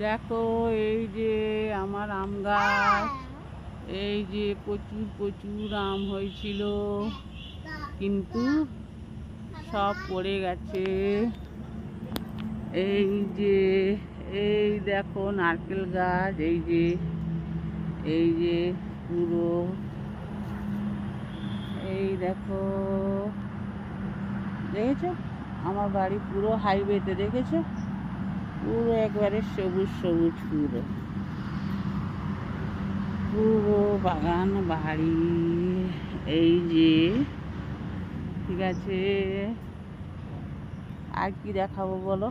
দেখো এই যে আমার আম গাছ, এই যে প্রচুর প্রচুর আম হয়েছিল, কিন্তু সব পড়ে গেছে। এই যে এই দেখো নারকেল গাছ, এই যে পুরো এই দেখো, দেখেছো আমার বাড়ি পুরো হাইওয়েতে, দেখেছো পুরো একবারে সবুজ সবুজ, পুরো পুরো বাগান বাড়ি। এই যে ঠিক আছে, আর কি দেখাবো বলো?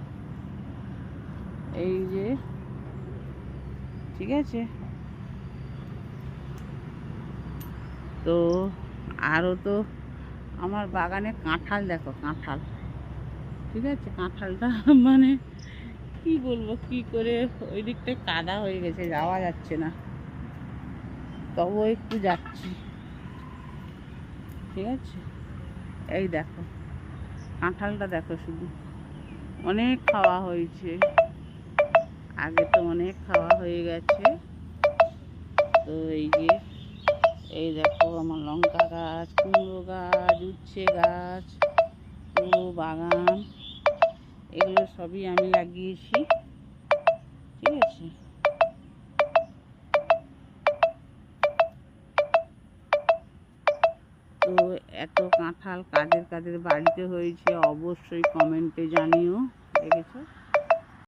এই যে ঠিক আছে, তো আরও তো আমার বাগানে কাঁঠাল, দেখো কাঁঠাল, ঠিক আছে কাঁঠালটা মানে কি বলবো, কি করে ওই দিকটায় কাদা হয়ে গেছে, যাওয়া যাচ্ছে না, তবুও একটু যাচ্ছি, ঠিক আছে। এই দেখো কাঁঠালটা দেখো, শুধু অনেক খাওয়া হয়েছে, আগে তো অনেক খাওয়া হয়ে গেছে। তো এই দেখো আমার লঙ্কা গাছ, কুমড়ো গাছ, উচ্ছে গাছ, পুরো বাগান, এগুলো সবই আমি লাগিয়েছি, ঠিক আছে। তো এত কাঁঠাল কাদের কাদের বাড়িতে হয়েছে অবশ্যই কমেন্টে জানিও, দেখেছো।